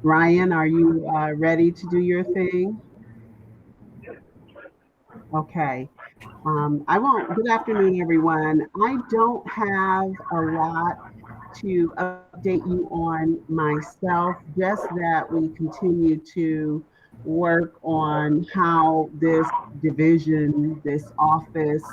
Ryan, are you ready to do your thing? Okay. I won't. Good afternoon, everyone. I don't have a lot to update you on myself, just that we continue to work on how this division, this office,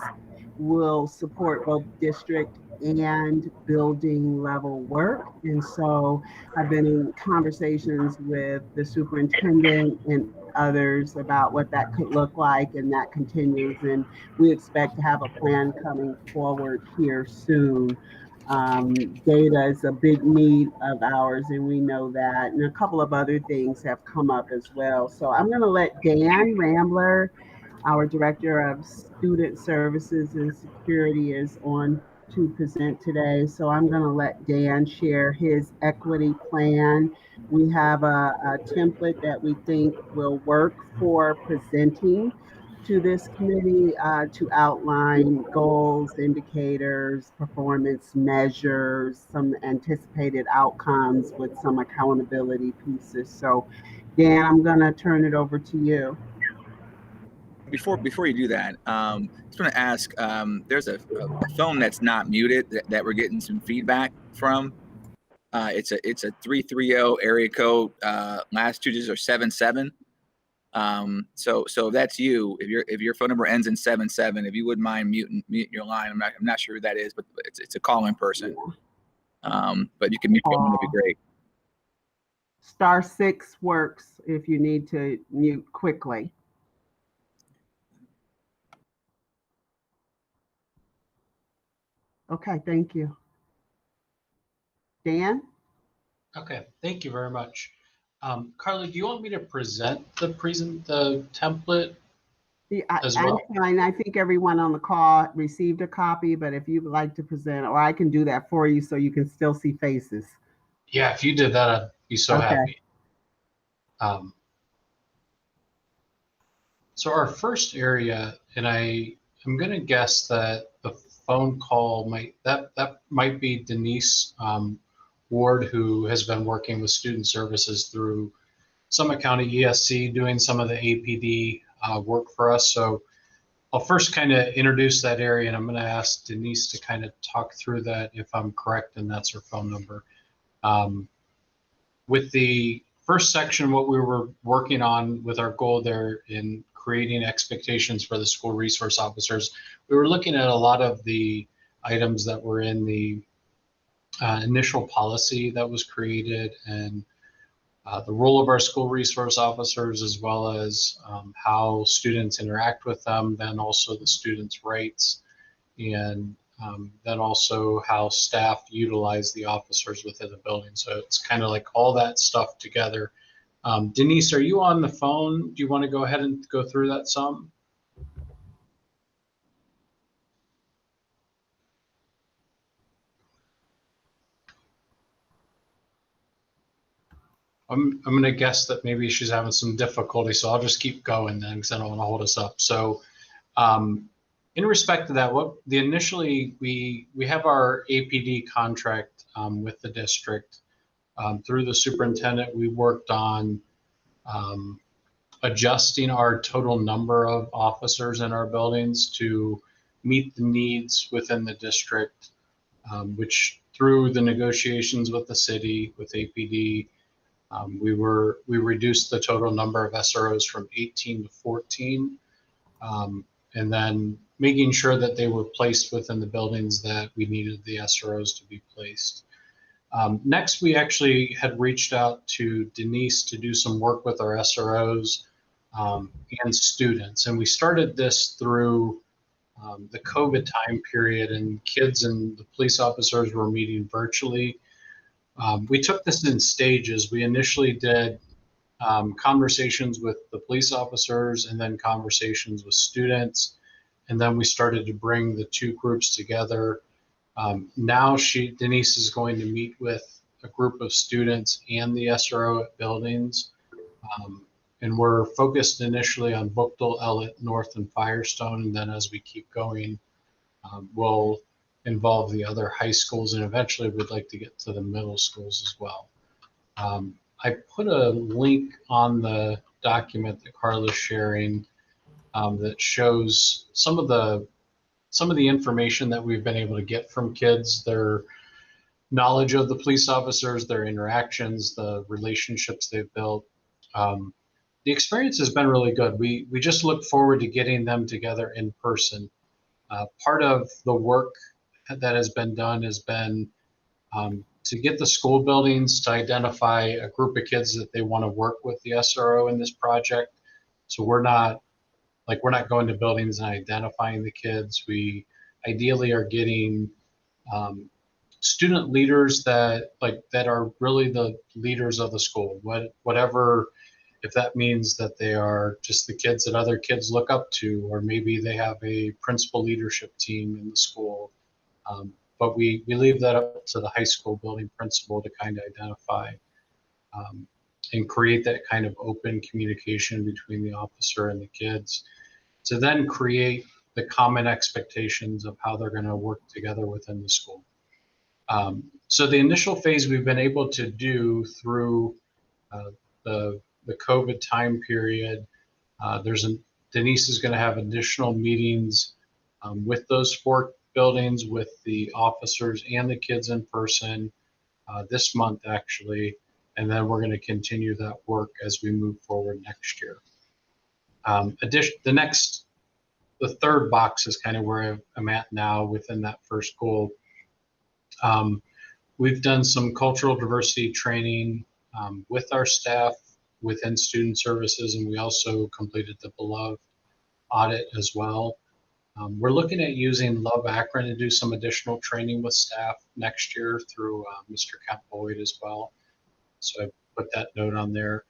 will support both district and building level work. And so I've been in conversations with the superintendent and others about what that could look like, and that continues. And we expect to have a plan coming forward here soon. Data is a big need of ours, and we know that. And a couple of other things have come up as well. So I'm going to let Dan Rambler, our Director of Student Services and Security, is on to present today. So I'm going to let Dan share his equity plan. We have a template that we think will work for presenting to this committee to outline goals, indicators, performance measures, some anticipated outcomes with some accountability pieces. So, Dan, I'm going to turn it over to you. Before you do that, just want to ask. There's a phone that's not muted that we're getting some feedback from. It's a 330 area code. Last two digits are 77. So if that's you, if your phone number ends in 77, if you wouldn't mind muting your line. I'm not sure who that is, but it's a call-in person. But you can mute your line, that'd be great. *6 works if you need to mute quickly. Okay, thank you. Dan? Okay, thank you very much. Carly, do you want me to present the template as well? I'm fine. I think everyone on the call received a copy, but if you'd like to present, or I can do that for you so you can still see faces. Yeah, if you did that, I'd be so happy. So our first area, and I'm going to guess that the phone call might be Denise Ward, who has been working with student services through Summit County ESC, doing some of the APD work for us. So I'll first kind of introduce that area, and I'm going to ask Denise to kind of talk through that if I'm correct, and that's her phone number. With the first section, what we were working on with our goal there in creating expectations for the school resource officers, we were looking at a lot of the items that were in the initial policy that was created, and the role of our school resource officers, as well as how students interact with them, then also the students' rights, and then also how staff utilize the officers within the building. So it's kind of like all that stuff together. Denise, are you on the phone? Do you want to go ahead and go through that some? I'm going to guess that maybe she's having some difficulty, so I'll just keep going then, because I don't want to hold us up. So in respect to that, initially we have our APD contract with the district. Through the superintendent, we worked on adjusting our total number of officers in our buildings to meet the needs within the district, which through the negotiations with the city, with APD, we reduced the total number of SROs from 18 to 14, and then making sure that they were placed within the buildings that we needed the SROs to be placed. Next, we actually had reached out to Denise to do some work with our SROs and students, and we started this through the COVID time period, and kids and the police officers were meeting virtually. We took this in stages. We initially did conversations with the police officers, and then conversations with students, and then we started to bring the two groups together. Now Denise is going to meet with a group of students and the SRO at buildings, and we're focused initially on Bookdale, Ellett, North, and Firestone, and then as we keep going, we'll involve the other high schools, and eventually we'd like to get to the middle schools as well. I put a link on the document that Carla's sharing that shows some of the information that we've been able to get from kids, their knowledge of the police officers, their interactions, the relationships they've built. The experience has been really good. We just look forward to getting them together in person. Part of the work that has been done has been to get the school buildings to identify a group of kids that they want to work with the SRO in this project. So we're not going to buildings and identifying the kids. We ideally are getting student leaders that are really the leaders of the school. Whatever, if that means that they are just the kids that other kids look up to, or maybe they have a principal leadership team in the school. But we leave that up to the high school building principal to kind of identify and create that kind of open communication between the officer and the kids, to then create the common expectations of how they're going to work together within the school. So the initial phase we've been able to do through the COVID time period. Denise is going to have additional meetings with those 4 buildings, with the officers and the kids in person this month, actually. And then we're going to continue that work as we move forward next year. The third box is kind of where I'm at now within that first goal. We've done some cultural diversity training with our staff within student services, and we also completed the Beloved audit as well. We're looking at using Love Akron to do some additional training with staff next year through Mr. Kemp Boyd as well. So I put that note on there.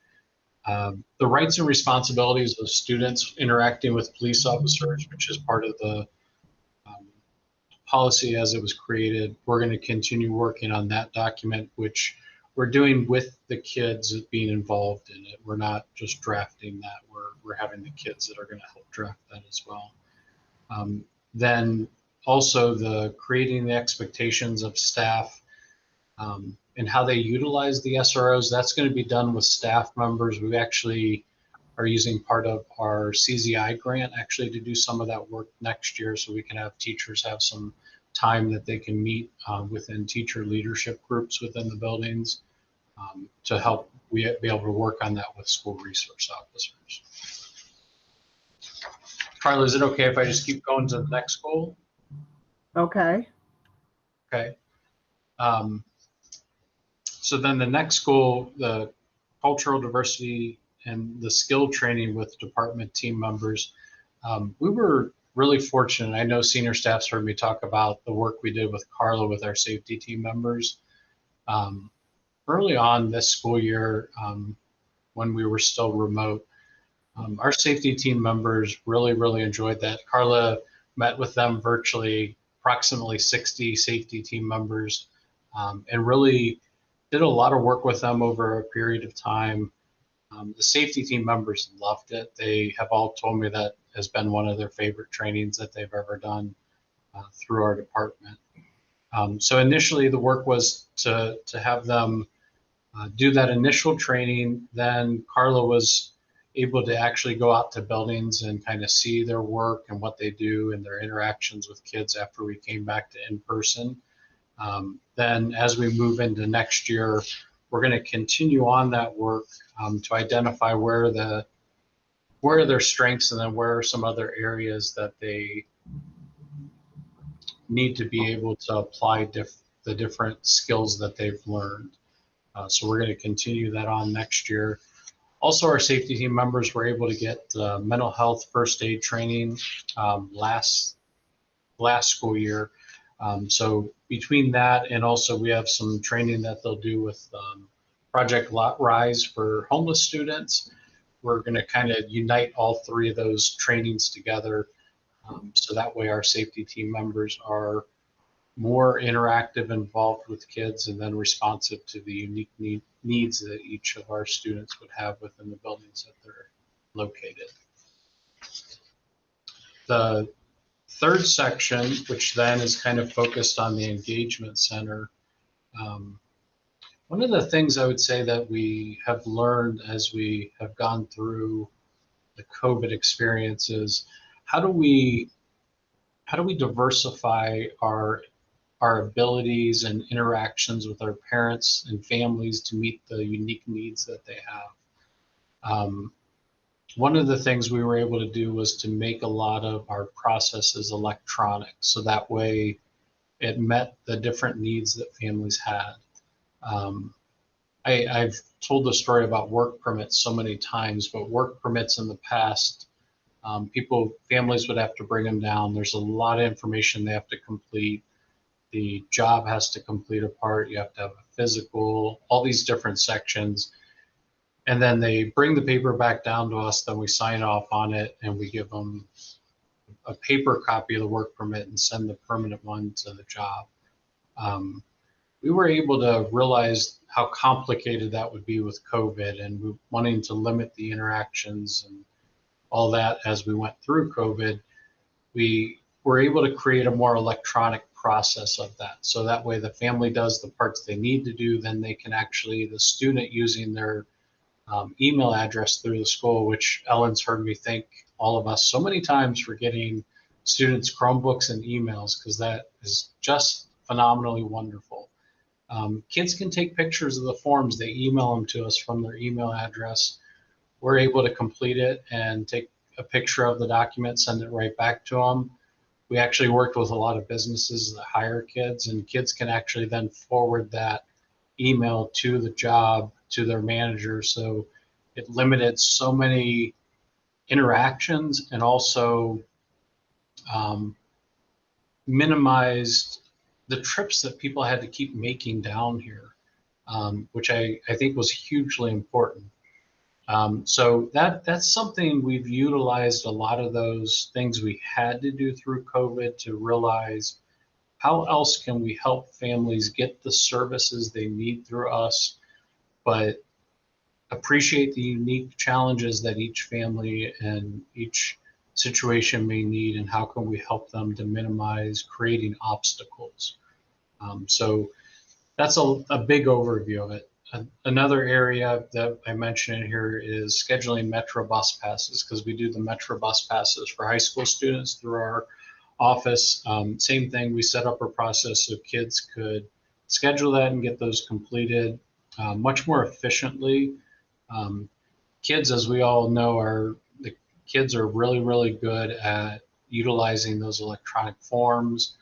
The rights and responsibilities of students interacting with police officers, which is part of the policy as it was created. We're going to continue working on that document, which we're doing with the kids being involved in it. We're not just drafting that. We're having the kids that are going to help draft that as well. Then also the creating the expectations of staff and how they utilize the SROs. That's going to be done with staff members. We actually are using part of our CZI grant actually to do some of that work next year, so we can have teachers have some time that they can meet within teacher leadership groups within the buildings to help we be able to work on that with school resource officers. Carla, is it okay if I just keep going to the next goal? Okay. Okay. So then the next goal, the cultural diversity and the skill training with department team members. We were really fortunate. I know senior staff's heard me talk about the work we did with Carla with our safety team members. Early on this school year, when we were still remote, our safety team members really enjoyed that. Carla met with them virtually, approximately 60 safety team members, and really did a lot of work with them over a period of time. The safety team members loved it. They have all told me that has been one of their favorite trainings that they've ever done through our department. So initially the work was to have them do that initial training. Then Carla was able to actually go out to buildings and kind of see their work and what they do and their interactions with kids after we came back to in-person. Then as we move into next year, we're going to continue on that work to identify where are their strengths and then where are some other areas that they need to be able to apply the different skills that they've learned. So we're going to continue that on next year. Also, our safety team members were able to get mental health first aid training last school year. So between that and also we have some training that they'll do with Project Rise for homeless students. We're going to kind of unite all 3 of those trainings together. So that way our safety team members are more interactive, involved with kids, and then responsive to the unique needs that each of our students would have within the buildings that they're located. The third section, which then is kind of focused on the engagement center, One of the things I would say that we have learned as we have gone through the COVID experience is how do we diversify our abilities and interactions with our parents and families to meet the unique needs that they have. One of the things we were able to do was to make a lot of our processes electronic, so that way it met the different needs that families had. I've told the story about work permits so many times, but work permits in the past, families would have to bring them down. There's a lot of information they have to complete. The job has to complete a part. You have to have a physical, all these different sections. And then they bring the paper back down to us, then we sign off on it and we give them a paper copy of the work permit and send the permanent one to the job. We were able to realize how complicated that would be with COVID and wanting to limit the interactions and all that as we went through COVID. We were able to create a more electronic process of that. So that way the family does the parts they need to do, then they can actually, the student using their email address through the school, which Ellen's heard me thank all of us so many times for getting students Chromebooks and emails, because that is just phenomenally wonderful. Kids can take pictures of the forms, they email them to us from their email address. We're able to complete it and take a picture of the document, send it right back to them. We actually worked with a lot of businesses that hire kids, and kids can actually then forward that email to the job, to their manager. So it limited so many interactions and also minimized the trips that people had to keep making down here, which I think was hugely important. So that's something we've utilized a lot of those things we had to do through COVID to realize how else can we help families get the services they need through us, but appreciate the unique challenges that each family and each situation may need, and how can we help them to minimize creating obstacles. So that's a big overview of it. Another area that I mentioned in here is scheduling Metro bus passes, because we do the Metro bus passes for high school students through our office. Same thing, we set up a process so kids could schedule that and get those completed much more efficiently. Kids, as we all know, the kids are really, really good at utilizing those electronic forms.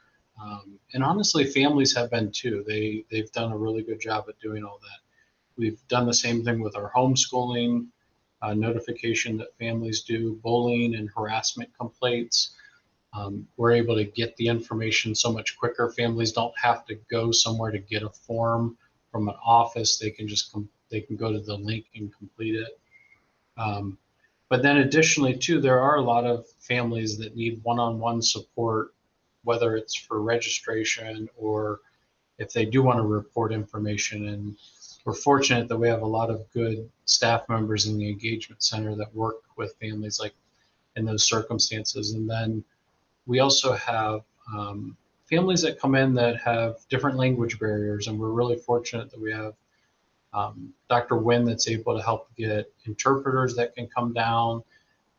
And honestly, families have been too. They've done a really good job at doing all that. We've done the same thing with our homeschooling notification that families do, bullying and harassment complaints. We're able to get the information so much quicker. Families don't have to go somewhere to get a form from an office. They can just they can go to the link and complete it. But then additionally too, there are a lot of families that need one-on-one support, whether it's for registration or if they do want to report information. And we're fortunate that we have a lot of good staff members in the engagement center that work with families like in those circumstances. And then we also have families that come in that have different language barriers, and we're really fortunate that we have Dr. Wynn that's able to help get interpreters that can come down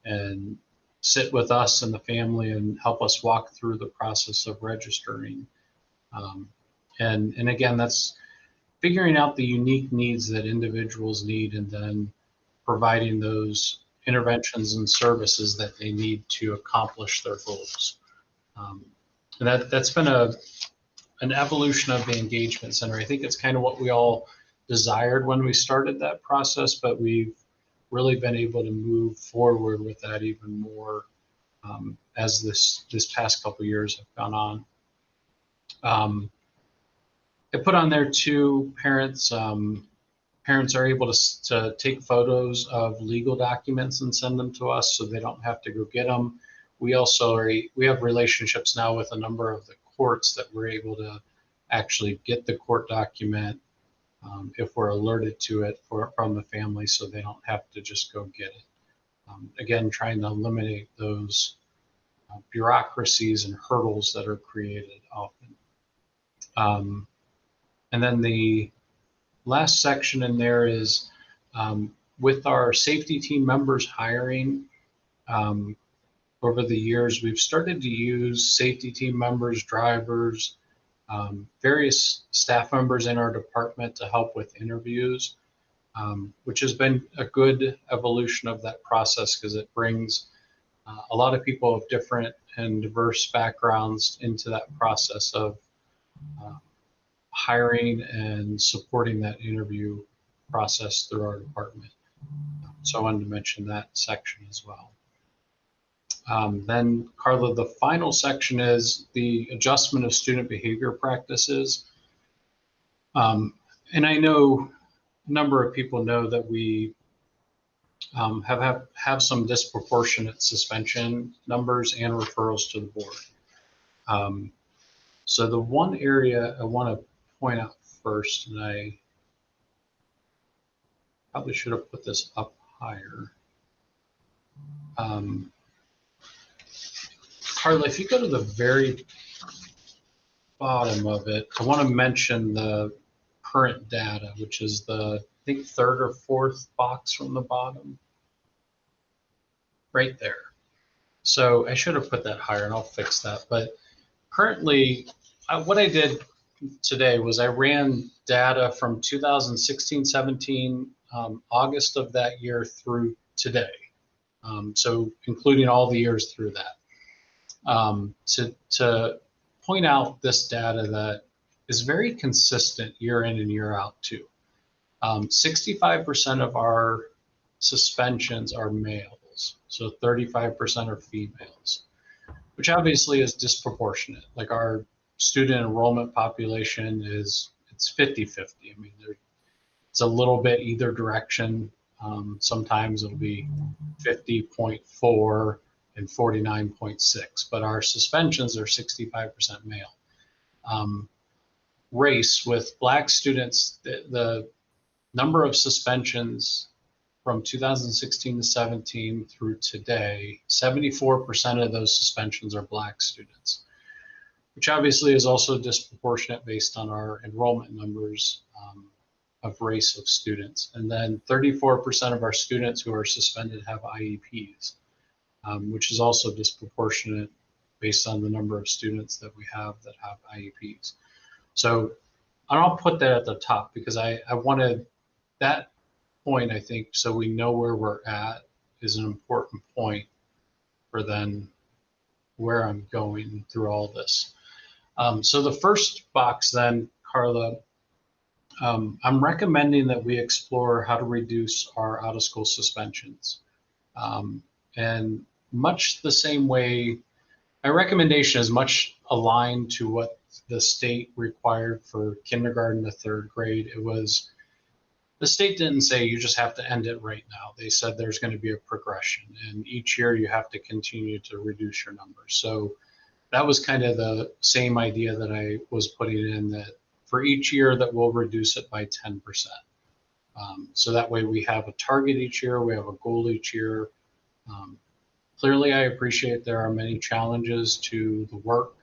and sit with us and the family and help us walk through the process of registering. And again, that's figuring out the unique needs that individuals need and then providing those interventions and services that they need to accomplish their goals. And that's been an evolution of the engagement center. I think it's kind of what we all desired when we started that process, but we've really been able to move forward with that even more as this past couple of years have gone on. I put on there too, parents are able to take photos of legal documents and send them to us so they don't have to go get them. We have relationships now with a number of the courts that we're able to actually get the court document if we're alerted to it from the family, so they don't have to just go get it. Again, trying to eliminate those bureaucracies and hurdles that are created often. And then the last section in there is with our safety team members hiring. Over the years, we've started to use safety team members, drivers, various staff members in our department to help with interviews, which has been a good evolution of that process because it brings a lot of people of different and diverse backgrounds into that process of hiring and supporting that interview process through our department. So I wanted to mention that section as well. Then, Carla, the final section is the adjustment of student behavior practices. And I know a number of people know that we have some disproportionate suspension numbers and referrals to the board. So the one area I want to point out first, and I probably should have put this up higher. Carla, if you go to the very bottom of it, I want to mention the current data, which is the, I think, third or fourth box from the bottom, right there. So I should have put that higher, and I'll fix that. But currently, what I did today was I ran data from 2016-17, August of that year through today. So including all the years through that. To point out this data that is very consistent year in and year out too. 65% of our suspensions are males, so 35% are females, which obviously is disproportionate. Like our student enrollment population it's 50-50. I mean, it's a little bit either direction. Sometimes it'll be 50.4 and 49.6, but our suspensions are 65% male. Race with Black students, the number of suspensions from 2016 to 17 through today, 74% of those suspensions are Black students, which obviously is also disproportionate based on our enrollment numbers of race of students. And then 34% of our students who are suspended have IEPs. Which is also disproportionate based on the number of students that we have that have IEPs. So I'll put that at the top because I wanted that point, I think, so we know where we're at is an important point for then where I'm going through all this. So the first box then, Carla, I'm recommending that we explore how to reduce our out-of-school suspensions. And much the same way, my recommendation is much aligned to what the state required for kindergarten to third grade. It was, the state didn't say you just have to end it right now. They said there's going to be a progression, and each year you have to continue to reduce your numbers. So that was kind of the same idea that I was putting in, that for each year that we'll reduce it by 10%. So that way we have a target each year, we have a goal each year. Clearly, I appreciate there are many challenges to the work,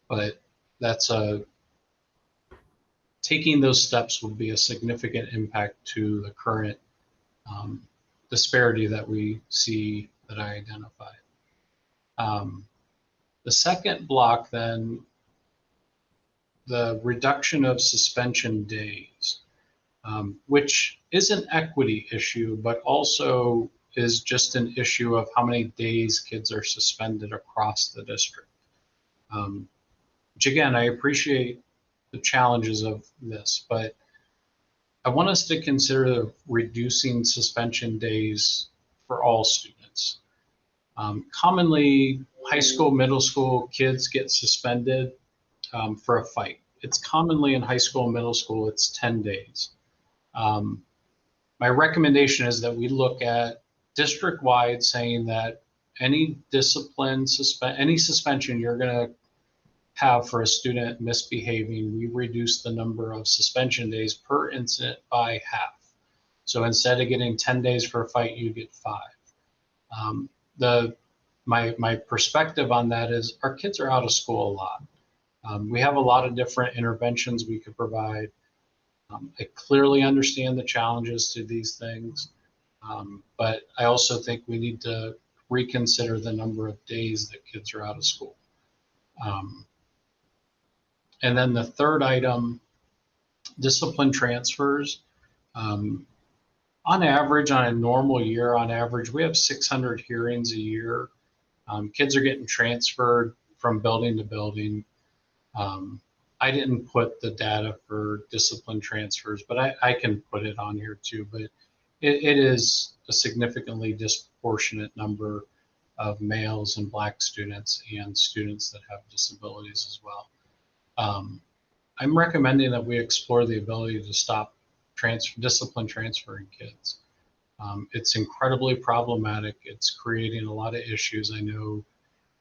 but that's taking those steps will be a significant impact to the current disparity that we see that I identified. The second block then, the reduction of suspension days, which is an equity issue, but also is just an issue of how many days kids are suspended across the district. Which again, I appreciate the challenges of this, but I want us to consider reducing suspension days for all students. Commonly, high school, middle school kids get suspended for a fight. It's commonly in high school and middle school, it's 10 days. My recommendation is that we look at district-wide, saying that any discipline, any suspension you're going to have for a student misbehaving, we reduce the number of suspension days per incident by half. So instead of getting 10 days for a fight, you get 5. My perspective on that is our kids are out of school a lot. We have a lot of different interventions we could provide. I clearly understand the challenges to these things, but I also think we need to reconsider the number of days that kids are out of school. And then the third item, discipline transfers. On average, on a normal year, on average, we have 600 hearings a year. Kids are getting transferred from building to building. I didn't put the data for discipline transfers, but I can put it on here too. But it is a significantly disproportionate number of males and Black students and students that have disabilities as well. I'm recommending that we explore the ability to stop discipline transferring kids. It's incredibly problematic. It's creating a lot of issues. I know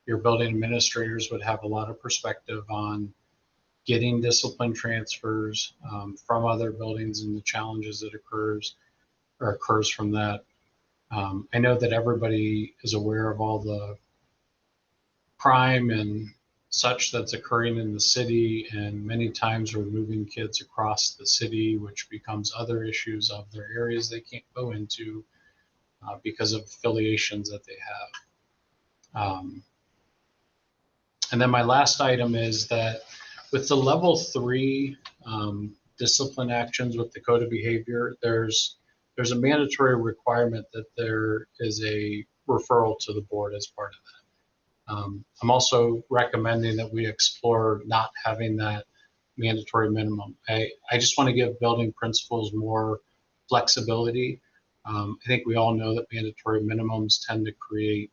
your building administrators would have a lot of perspective on getting discipline transfers from other buildings and the challenges that occurs from that. I know that everybody is aware of all the crime and such that's occurring in the city, and many times we're moving kids across the city, which becomes other issues of their areas they can't go into because of affiliations that they have. And then my last item is that with the level 3 discipline actions with the code of behavior, there's a mandatory requirement that there is a referral to the board as part of that. I'm also recommending that we explore not having that mandatory minimum. I just want to give building principals more flexibility. I think we all know that mandatory minimums tend to create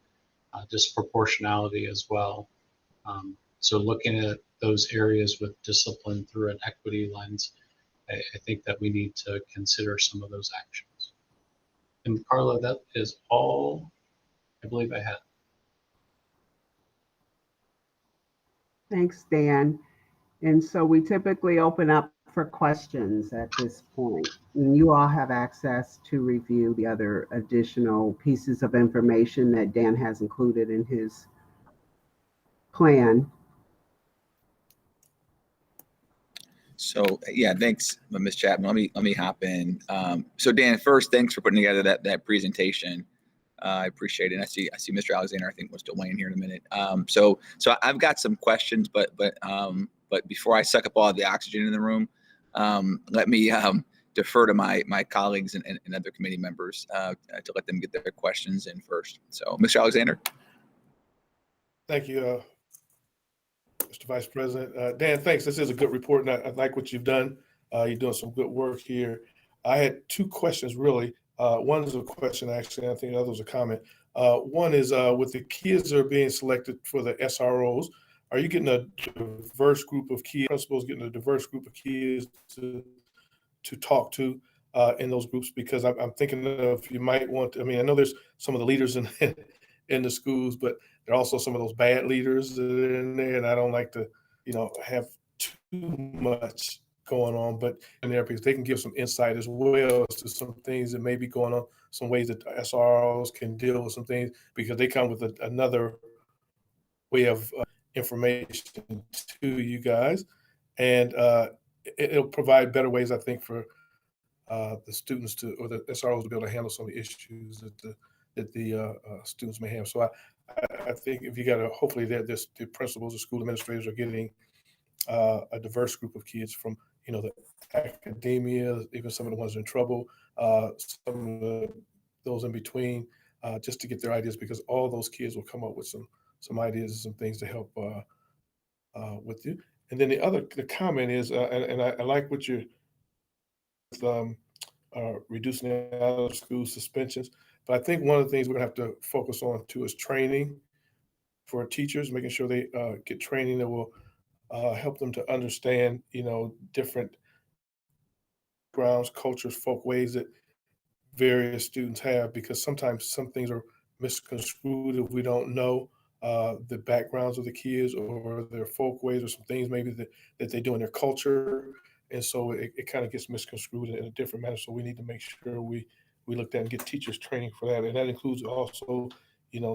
disproportionality as well. So looking at those areas with discipline through an equity lens, I think that we need to consider some of those actions. And Carla, that is all I believe I had. Thanks, Dan. And so we typically open up for questions at this point. And you all have access to review the other additional pieces of information that Dan has included in his plan. So yeah, thanks, Ms. Chapman. Let me hop in. So Dan, first, thanks for putting together that presentation. I appreciate it. And I see Mr. Alexander, I think, was still weighing here in a minute. So I've got some questions, but before I suck up all the oxygen in the room, let me defer to my colleagues and other committee members to let them get their questions in first. So, Mr. Alexander. Thank you, Mr. Vice President. Dan, thanks. This is a good report, and I like what you've done. You're doing some good work here. I had two questions, really. One is a question, actually, and I think the other was a comment. One is with the kids that are being selected for the SROs, are you getting a diverse group of kids, principals getting a diverse group of kids to talk to in those groups? Because I'm thinking of, you might want to, I mean, I know there's some of the leaders in the schools, but there are also some of those bad leaders that are in there, and I don't like to, have too much going on, but in there, because they can give some insight as well as to some things that may be going on, some ways that SROs can deal with some things, because they come with another way of information to you guys, and it'll provide better ways, I think, for the students or the SROs to be able to handle some of the issues that the students may have. So I think if you got hopefully the principals or school administrators are getting a diverse group of kids from, the academia, even some of the ones in trouble, some of those in between, just to get their ideas, because all those kids will come up with some ideas and some things to help with you. And then the comment is, and I like what you're reducing out of school suspensions, but I think one of the things we're gonna have to focus on too is training for teachers, making sure they get training that will help them to understand, different grounds, cultures, folk ways that various students have, because sometimes some things are misconstrued if we don't know the backgrounds of the kids or their folk ways, or some things maybe that they do in their culture. And so it kind of gets misconstrued in a different manner. So we need to make sure we look at and get teachers training for that. And that includes also,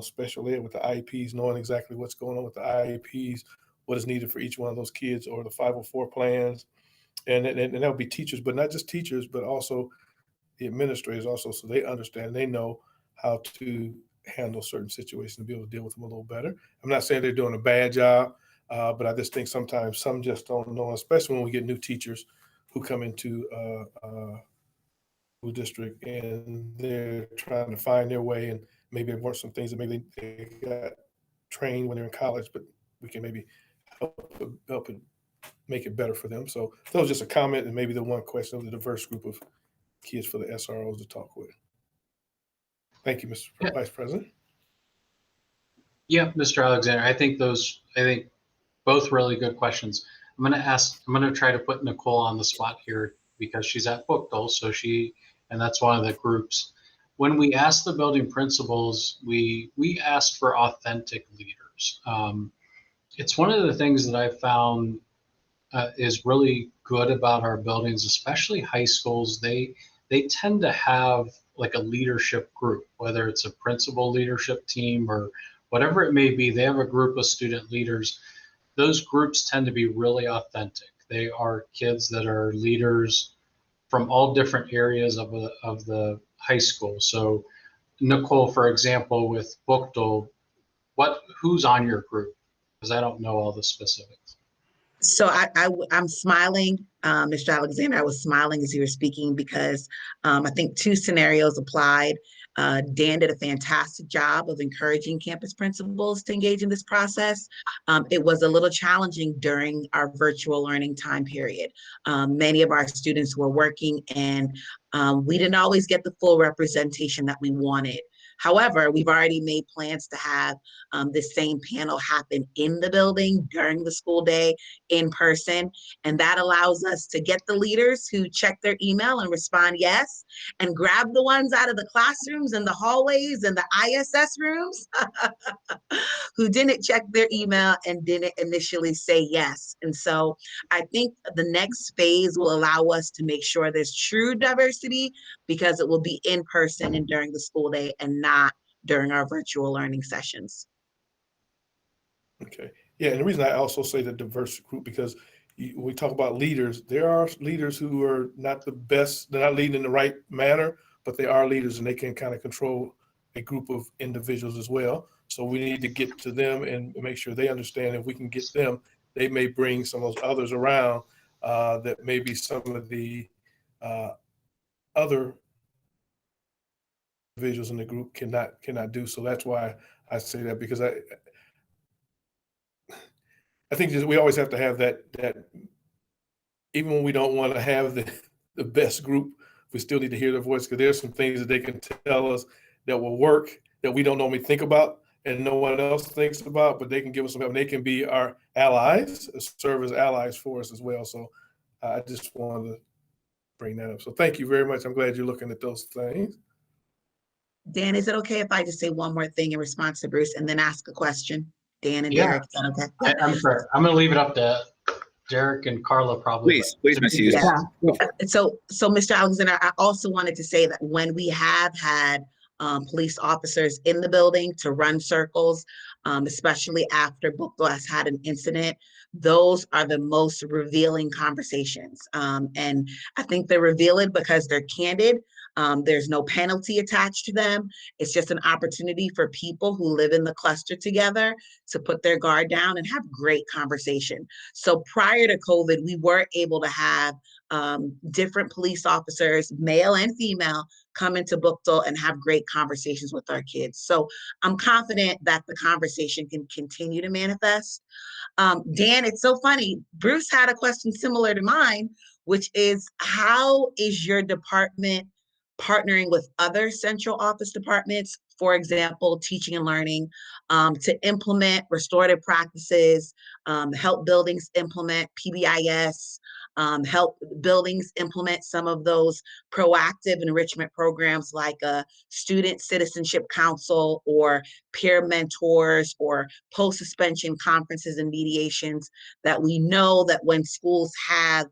special ed with the IEPs, knowing exactly what's going on with the IEPs, what is needed for each one of those kids, or the 504 plans, and that would be teachers, but not just teachers, but also the administrators also, so they understand, they know how to handle certain situations and be able to deal with them a little better. I'm not saying they're doing a bad job, but I just think sometimes some just don't know, especially when we get new teachers who come into school district and they're trying to find their way, and maybe there weren't some things that maybe they got trained when they're in college, but we can maybe help it make it better for them. So that was just a comment and maybe the one question of the diverse group of kids for the SROs to talk with. Thank you, Mr. Vice President. Yeah, Mr. Alexander, I think both really good questions. I'm going to try to put Nicole on the spot here because she's at Bookdale, and that's one of the groups. When we asked the building principals, we asked for authentic leaders. It's one of the things that I found is really good about our buildings, especially high schools. They tend to have like a leadership group, whether it's a principal leadership team or whatever it may be. They have a group of student leaders. Those groups tend to be really authentic. They are kids that are leaders from all different areas of the high school. So Nicole, for example, with Bookdale, who's on your group? Because I don't know all the specifics. So I'm smiling, Mr. Alexander. I was smiling as you were speaking because I think two scenarios applied. Dan did a fantastic job of encouraging campus principals to engage in this process. It was a little challenging during our virtual learning time period. Many of our students were working and we didn't always get the full representation that we wanted. However, we've already made plans to have this same panel happen in the building during the school day in person. And that allows us to get the leaders who check their email and respond yes, and grab the ones out of the classrooms and the hallways and the ISS rooms who didn't check their email and didn't initially say yes. And so I think the next phase will allow us to make sure there's true diversity because it will be in person and during the school day and not during our virtual learning sessions. Okay. Yeah, and the reason I also say the diverse group, because when we talk about leaders, there are leaders who are not the best, they're not leading in the right manner, but they are leaders and they can kind of control a group of individuals as well. So we need to get to them and make sure they understand if we can get them, they may bring some of those others around that maybe some of the other individuals in the group cannot do. So that's why I say that, because I think just, we always have to have that even when we don't want to have the best group, we still need to hear their voice, because there's some things that they can tell us that will work that we don't normally think about and no one else thinks about, but they can give us some help and they can be our allies, serve as allies for us as well. So I just wanted to bring that up. So thank you very much. I'm glad you're looking at those things. Dan, is it okay if I just say one more thing in response to Bruce and then ask a question? Dan and Yeah. Derek, is that okay? I'm sorry. I'm going to leave it up to Derek and Carla probably. Please, Ms. Hughes. Yeah. So Mr. Alexander, I also wanted to say that when we have had police officers in the building to run circles, especially after Bookdale has had an incident, those are the most revealing conversations. And I think they're revealing because they're candid. There's no penalty attached to them. It's just an opportunity for people who live in the cluster together to put their guard down and have great conversation. So prior to COVID, we were able to have different police officers, male and female, come into Bookdale and have great conversations with our kids. So I'm confident that the conversation can continue to manifest. Dan, it's so funny. Bruce had a question similar to mine, which is, how is your department partnering with other central office departments, for example, teaching and learning, to implement restorative practices, help buildings implement PBIS, help buildings implement some of those proactive enrichment programs like a student citizenship council or peer mentors or post-suspension conferences and mediations that we know that when schools have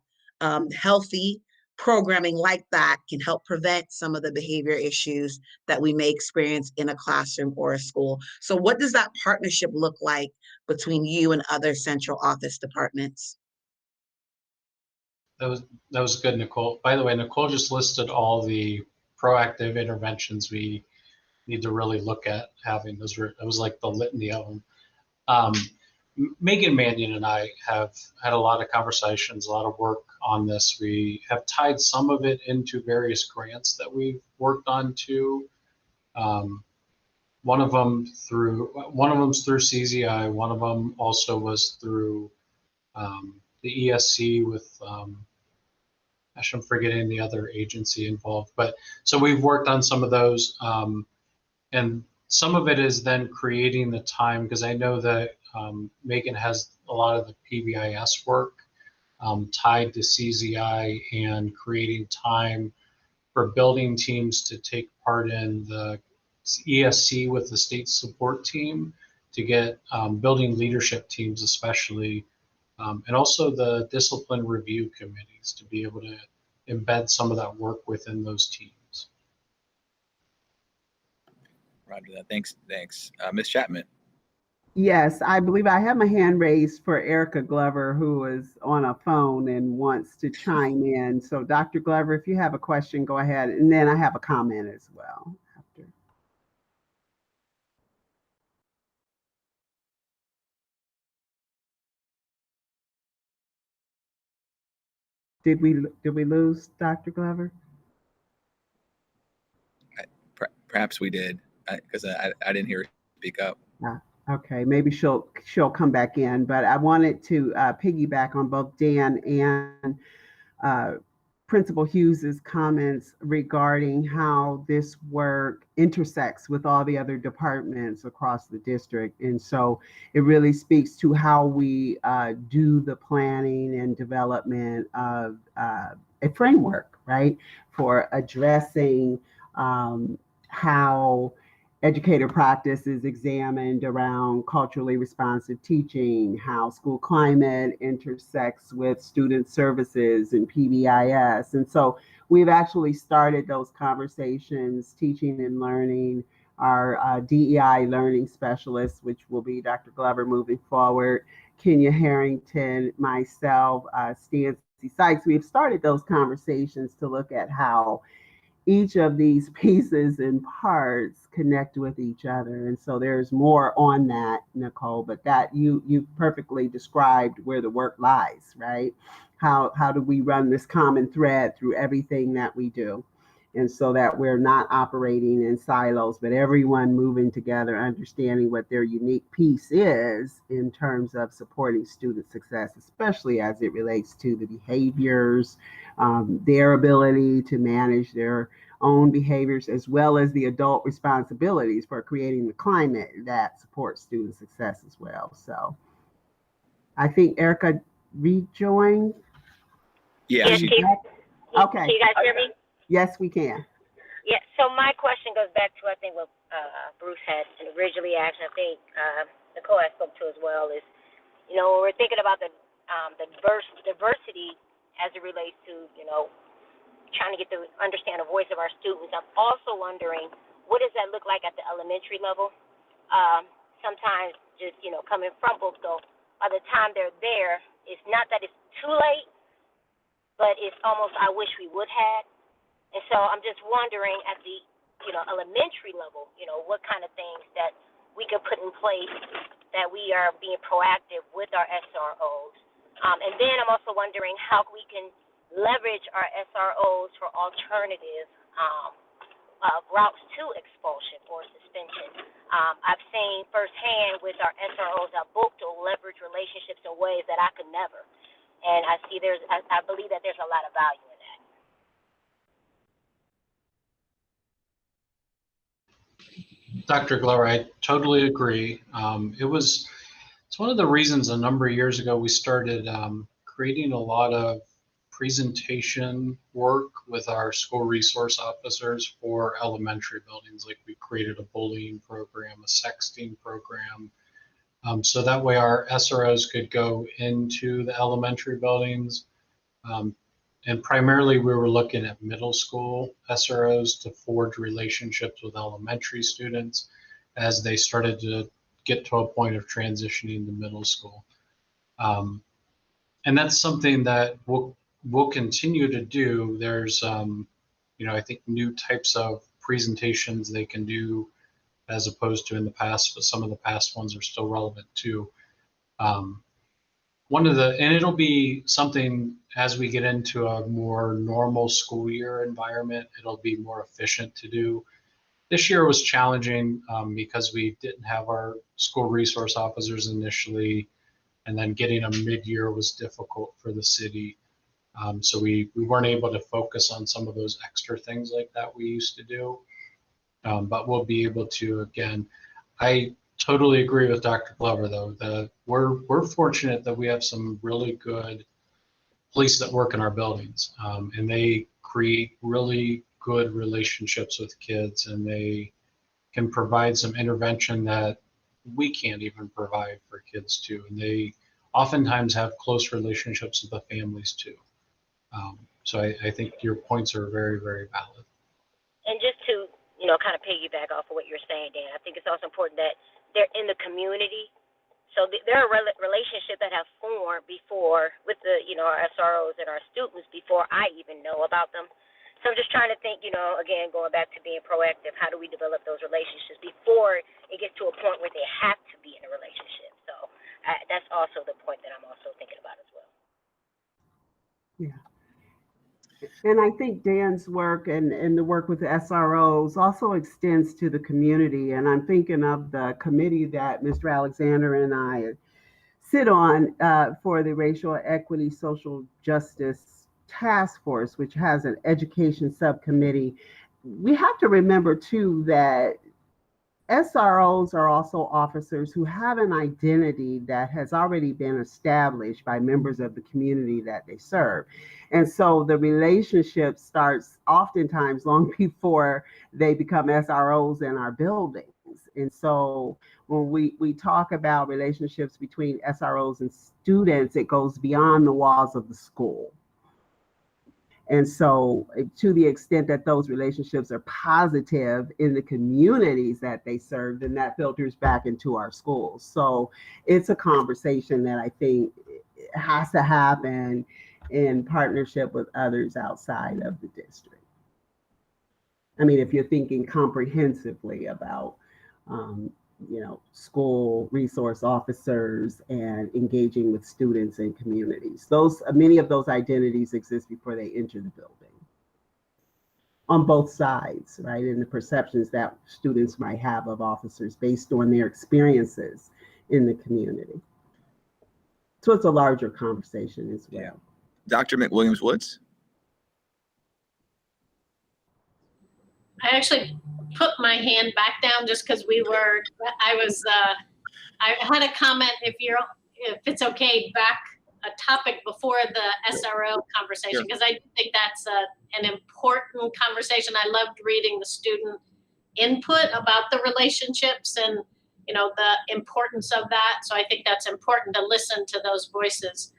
healthy programming like that can help prevent some of the behavior issues that we may experience in a classroom or a school. So what does that partnership look like between you and other central office departments? That was good, Nicole. By the way, Nicole just listed all the proactive interventions we need to really look at having. It was like the litany of them. Megan Mannion and I have had a lot of conversations, a lot of work on this. We have tied some of it into various grants that we've worked on too. One of them's through CZI. One of them also was through the ESC with, I'm forgetting the other agency involved. But so we've worked on some of those, and some of it is then creating the time, because I know that Megan has a lot of the PBIS work tied to CZI and creating time for building teams to take part in the ESC with the state support team to get building leadership teams especially, and also the discipline review committees to be able to embed some of that work within those teams. Roger that. Thanks. Ms. Chapman. Yes, I believe I have my hand raised for Erica Glover, who is on a phone and wants to chime in. So Dr. Glover, if you have a question, go ahead. And then I have a comment as well. After. Did we lose Dr. Glover? Perhaps we did, because I didn't hear her speak up. Okay, maybe she'll come back in, but I wanted to piggyback on both Dan and Principal Hughes's comments regarding how this work intersects with all the other departments across the district. And so it really speaks to how we do the planning and development of a framework, right, for addressing how educator practice is examined around culturally responsive teaching, how school climate intersects with student services and PBIS. And so we've actually started those conversations, teaching and learning, our DEI learning specialist, which will be Dr. Glover moving forward, Kenya Harrington, myself, Stancy Sykes. We've started those conversations to look at how each of these pieces and parts connect with each other. And so there's more on that, Nicole, but that you perfectly described where the work lies, right? How do we run this common thread through everything that we do? And so that we're not operating in silos, but everyone moving together, understanding what their unique piece is in terms of supporting student success, especially as it relates to the behaviors, their ability to manage their own behaviors, as well as the adult responsibilities for creating the climate that supports student success as well. So I think Erica rejoined. Yeah. Yes, Okay. Can you guys hear me? Yes, we can. Yeah, so my question goes back to, I think, what Bruce had originally asked, and I think Nicole I spoke to as well, is, when we're thinking about the diversity as it relates to, trying to get to understand the voice of our students. I'm also wondering, what does that look like at the elementary level? Sometimes just, coming from Bookstore, by the time they're there, it's not that it's too late, but it's almost, I wish we would have. And so I'm just wondering at the, elementary level, what kind of things that we could put in place that we are being proactive with our SROs. And then I'm also wondering how we can leverage our SROs for alternative routes to expulsion or suspension. I've seen firsthand with our SROs at Bookstore leverage relationships in ways that I could never. And I believe that there's a lot of value in that. Dr. Glover, I totally agree. It's one of the reasons a number of years ago we started creating a lot of presentation work with our school resource officers for elementary buildings. Like we created a bullying program, a sexting program, so that way our SROs could go into the elementary buildings. And primarily we were looking at middle school SROs to forge relationships with elementary students as they started to get to a point of transitioning to middle school. And that's something that we'll continue to do. There's, I think new types of presentations they can do as opposed to in the past, but some of the past ones are still relevant too. And it'll be something as we get into a more normal school year environment, it'll be more efficient to do. This year was challenging because we didn't have our school resource officers initially, and then getting a mid-year was difficult for the city. So we weren't able to focus on some of those extra things like that we used to do. But we'll be able to, again, I totally agree with Dr. Glover though, we're fortunate that we have some really good police that work in our buildings, and they create really good relationships with kids, and they can provide some intervention that we can't even provide for kids too. And they oftentimes have close relationships with the families too. So I think your points are very, very valid. And just to, kind of piggyback off of what you're saying, Dan, I think it's also important that they're in the community. So there are relationships that have formed before with the, our SROs and our students before I even know about them. So I'm just trying to think, again, going back to being proactive, how do we develop those relationships before it gets to a point where they have to be in a relationship? So that's also the point that I'm also thinking about as well. Yeah. And I think Dan's work and the work with the SROs also extends to the community. And I'm thinking of the committee that Mr. Alexander and I sit on for the Racial Equity Social Justice Task Force, which has an education subcommittee. We have to remember too that SROs are also officers who have an identity that has already been established by members of the community that they serve. And so the relationship starts oftentimes long before they become SROs in our buildings. And so when we talk about relationships between SROs and students, it goes beyond the walls of the school. And so to the extent that those relationships are positive in the communities that they serve, then that filters back into our schools. So it's a conversation that I think has to happen in partnership with others outside of the district. I mean, if you're thinking comprehensively about, school resource officers and engaging with students and communities. Many of those identities exist before they enter the building on both sides, right? And the perceptions that students might have of officers based on their experiences in the community. So it's a larger conversation as well. Yeah. Dr. McWilliams-Woods. I actually put my hand back down just because I had a comment if it's okay, back a topic before the SRO conversation, because I think that's an important conversation. I loved reading the student input about the relationships and, the importance of that. So I think that's important to listen to those voices.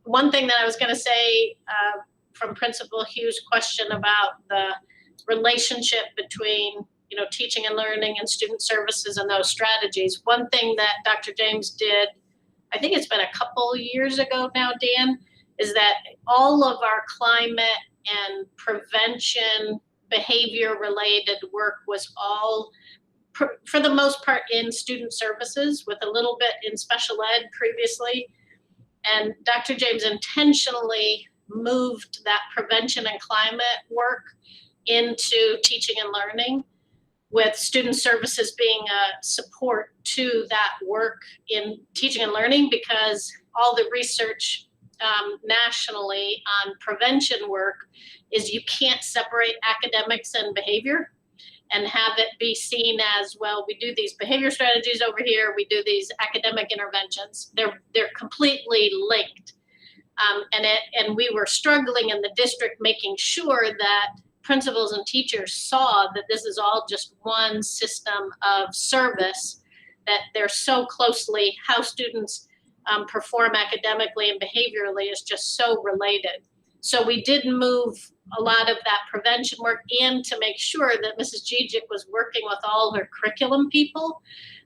One thing that I was going to say from Principal Hughes' question about the relationship between teaching and learning and student services and those strategies. One thing that Dr. James did, I think it's been a couple years ago now, Dan, is that all of our climate and prevention behavior related work was all for the most part in student services with a little bit in special ed previously. And Dr. James intentionally moved that prevention and climate work into teaching and learning, with student services being a support to that work in teaching and learning, because all the research nationally on prevention work is you can't separate academics and behavior and have it be seen as, well, we do these behavior strategies over here, we do these academic interventions. They're completely linked. And we were struggling in the district making sure that principals and teachers saw that this is all just one system of service, that they're so closely, how students perform academically and behaviorally is just so related. So we did move a lot of that prevention work in to make sure that Mrs. Gijic was working with all her curriculum people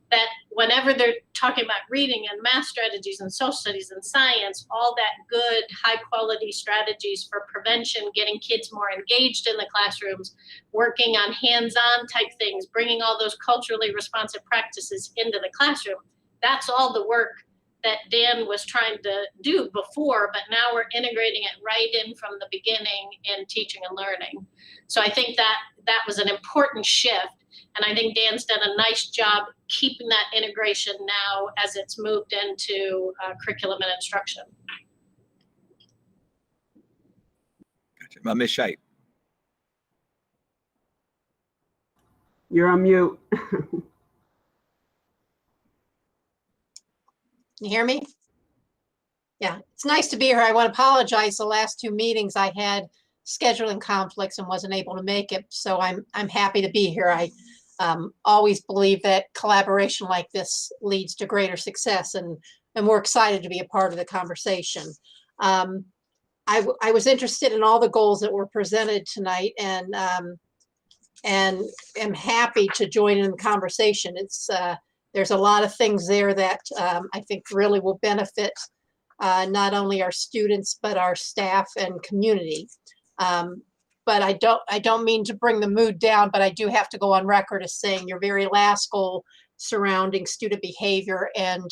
that whenever they're talking about reading and math strategies and social studies and science, all that good, high quality strategies for prevention, getting kids more engaged in the classrooms, working on hands-on type things, bringing all those culturally responsive practices into the classroom. That's all the work that Dan was trying to do before, but now we're integrating it right in from the beginning in teaching and learning. So I think that that was an important shift. And I think Dan's done a nice job keeping that integration now as it's moved into curriculum and instruction. Gotcha. Ms. Scheit. You're on mute. Can you hear me? Yeah, it's nice to be here. I want to apologize. The last two meetings I had scheduling conflicts and wasn't able to make it. So I'm happy to be here. I always believe that collaboration like this leads to greater success, and we're excited to be a part of the conversation. I was interested in all the goals that were presented tonight, and am happy to join in the conversation. It's there's a lot of things there that I think really will benefit not only our students, but our staff and community. But I don't mean to bring the mood down, but I do have to go on record as saying your very last goal surrounding student behavior and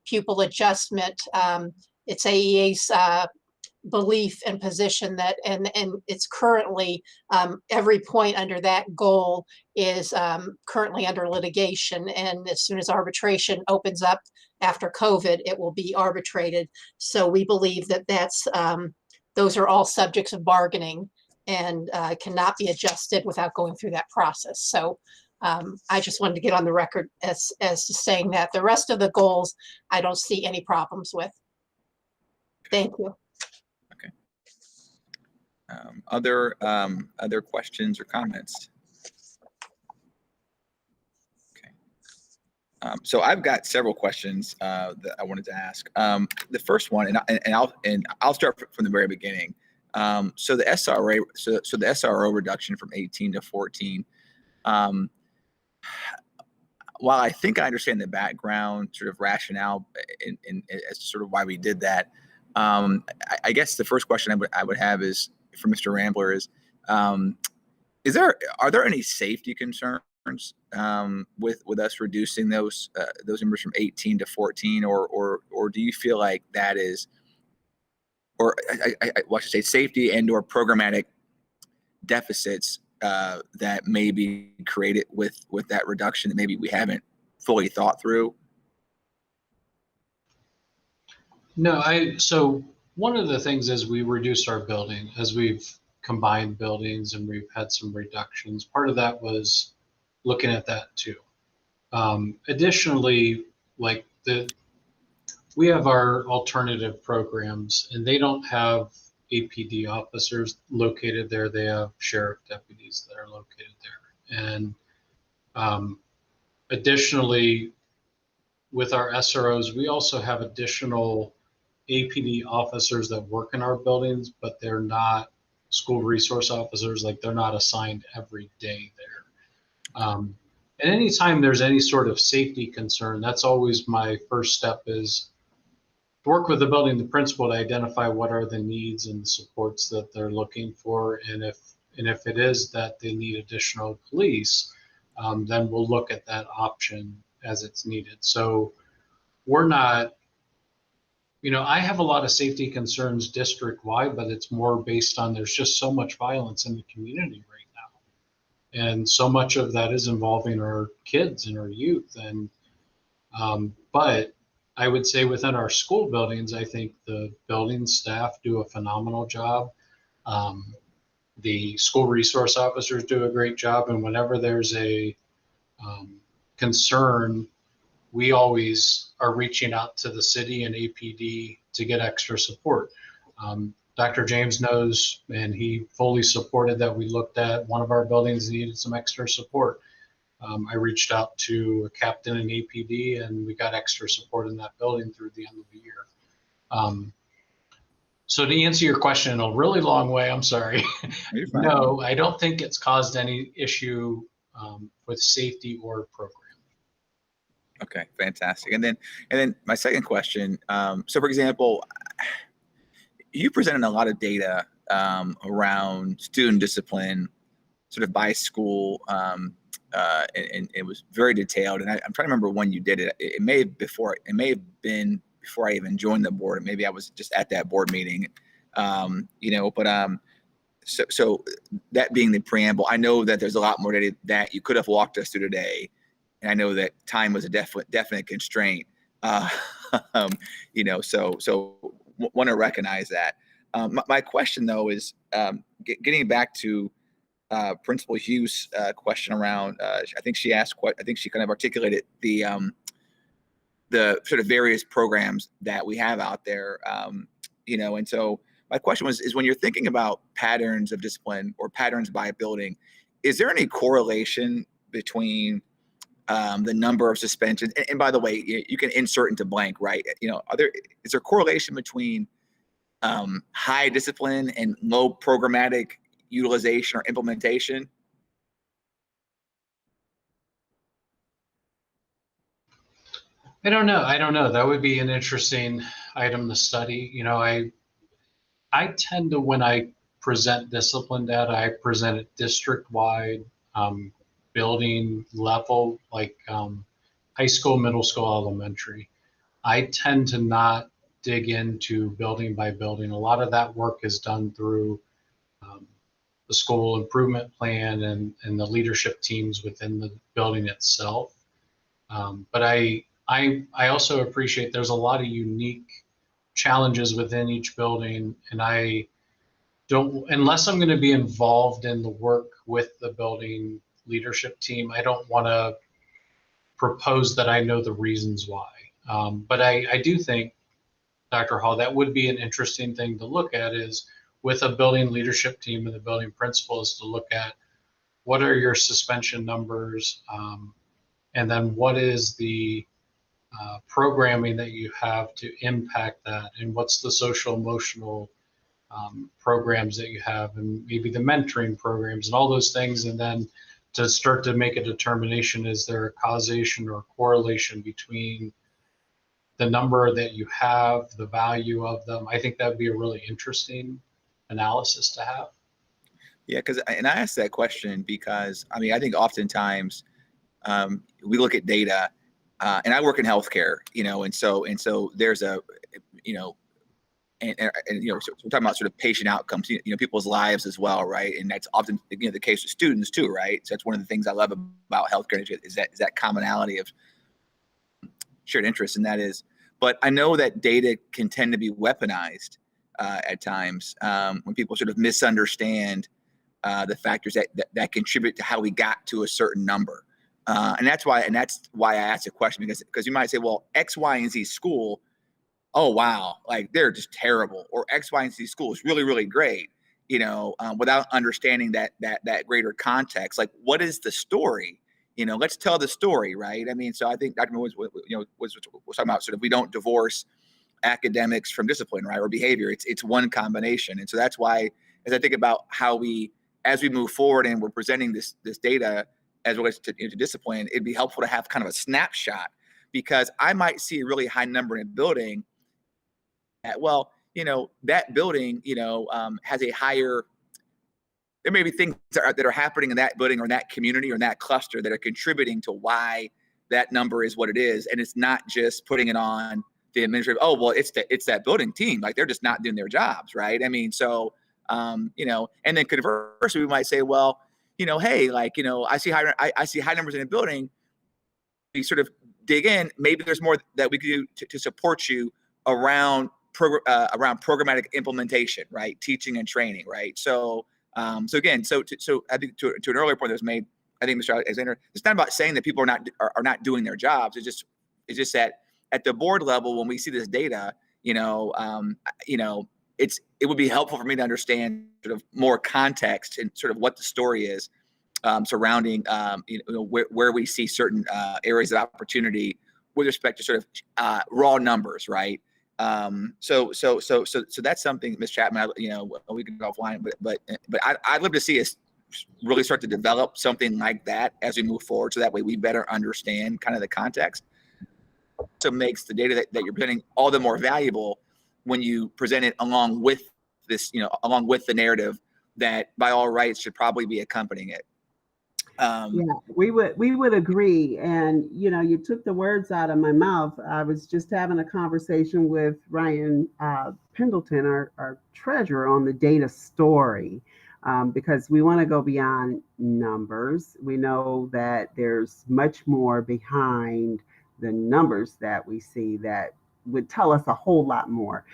pupil adjustment. It's AEA's belief and position that, and it's currently every point under that goal is currently under litigation. And as soon as arbitration opens up after COVID, it will be arbitrated. So we believe that those are all subjects of bargaining and cannot be adjusted without going through that process. So I just wanted to get on the record as to saying that the rest of the goals, I don't see any problems with. Thank you. Okay. Other questions or comments? Okay. So I've got several questions that I wanted to ask. The first one, and I'll start from the very beginning. So the SRA, so the SRO reduction from 18 to 14. While I think I understand the background sort of rationale in as sort of why we did that, I guess the first question I would have is for Mr. Rambler is are there any safety concerns with us reducing those numbers from 18 to 14, or do you feel like that is, or I should say, safety and or programmatic deficits that may be created with that reduction that maybe we haven't fully thought through? No, so one of the things is we reduced our building as we've combined buildings and we've had some reductions. Part of that was looking at that too. Additionally, like we have our alternative programs and they don't have APD officers located there. They have sheriff deputies that are located there. And additionally, with our SROs, we also have additional APD officers that work in our buildings, but they're not school resource officers. Like they're not assigned every day there. And anytime there's any sort of safety concern, that's always my first step is work with the building, the principal, to identify what are the needs and the supports that they're looking for. And if it is that they need additional police, then we'll look at that option as it's needed. So we're not, I have a lot of safety concerns district-wide, but it's more based on there's just so much violence in the community right now. And so much of that is involving our kids and our youth. And but I would say within our school buildings, I think the building staff do a phenomenal job. The school resource officers do a great job. And whenever there's a concern, we always are reaching out to the city and APD to get extra support. Dr. James knows, and he fully supported that. We looked at one of our buildings needed some extra support. I reached out to a captain in APD and we got extra support in that building through the end of the year. So to answer your question in a really long way, I'm sorry. No, I don't think it's caused any issue with safety or program. Okay, fantastic. And then my second question. So for example, you presented a lot of data around student discipline, sort of by school, and it was very detailed. And I'm trying to remember when you did it. It may have been before I even joined the board, and maybe I was just at that board meeting. So that being the preamble, I know that there's a lot more data that you could have walked us through today, and I know that time was a definite constraint. So want to recognize that. My question though is getting back to Principal Hughes' question around. I think she asked. I think she kind of articulated the sort of various programs that we have out there. And so my question is when you're thinking about patterns of discipline or patterns by building, is there any correlation between the number of suspensions? And by the way, you can insert into blank, right? Is there correlation between high discipline and low programmatic utilization or implementation? I don't know. That would be an interesting item to study. I tend to, when I present discipline data, I present it district-wide, building level, like high school, middle school, elementary. I tend to not dig into building by building. A lot of that work is done through the school improvement plan and the leadership teams within the building itself. But I also appreciate there's a lot of unique challenges within each building, and I don't, unless I'm going to be involved in the work with the building leadership team, I don't want to propose that I know the reasons why. But I do think, Dr. Hall, that would be an interesting thing to look at, is with a building leadership team and the building principals, to look at what are your suspension numbers, and then what is the programming that you have to impact that, and what's the social emotional programs that you have, and maybe the mentoring programs and all those things, and then to start to make a determination, is there a causation or correlation between the number that you have, the value of them? I think that would be a really interesting analysis to have. Yeah, and I asked that question because I think oftentimes we look at data, and I work in healthcare, and so there's a, so we're talking about sort of patient outcomes, people's lives as well, right? And that's often the case with students too, right? So that's one of the things I love about healthcare is that commonality of shared interest, and that is. But I know that data can tend to be weaponized at times when people sort of misunderstand the factors that contribute to how we got to a certain number. And that's why I asked the question, because you might say, well, X, Y, and Z school, oh wow, like they're just terrible, or X, Y, and Z school is really, really great, without understanding that greater context. Like, what is the story? Let's tell the story, right? So I think Dr. Woods was talking about sort of, we don't divorce academics from discipline, right, or behavior. It's one combination. And so that's why, as I think about how as we move forward and we're presenting this data as it relates to discipline, it'd be helpful to have kind of a snapshot, because I might see a really high number in a building. That building, has a higher. There may be things that are happening in that building or in that community or in that cluster that are contributing to why that number is what it is, and it's not just putting it on the administrative. Oh well, it's that building team, like they're just not doing their jobs, right? So and then conversely, we might say, well, hey, I see high numbers in a building. We sort of dig in. Maybe there's more that we can do to support you around programmatic implementation, right? Teaching and training, right? So I think to an earlier point that was made, I think Mr. Alexander, it's not about saying that people are not doing their jobs. It's just that at the board level, when we see this data, it would be helpful for me to understand sort of more context and sort of what the story is surrounding where we see certain areas of opportunity with respect to sort of raw numbers, right? So that's something, Ms. Chapman, we can go offline, but I'd love to see us really start to develop something like that as we move forward, so that way we better understand kind of the context. also makes the data that you're presenting all the more valuable when you present it along with this, along with the narrative that by all rights should probably be accompanying it. Yeah, we would agree. And you took the words out of my mouth. I was just having a conversation with Ryan Pendleton, our treasurer, on the data story, because we want to go beyond numbers. We know that there's much more behind the numbers that we see that would tell us a whole lot more.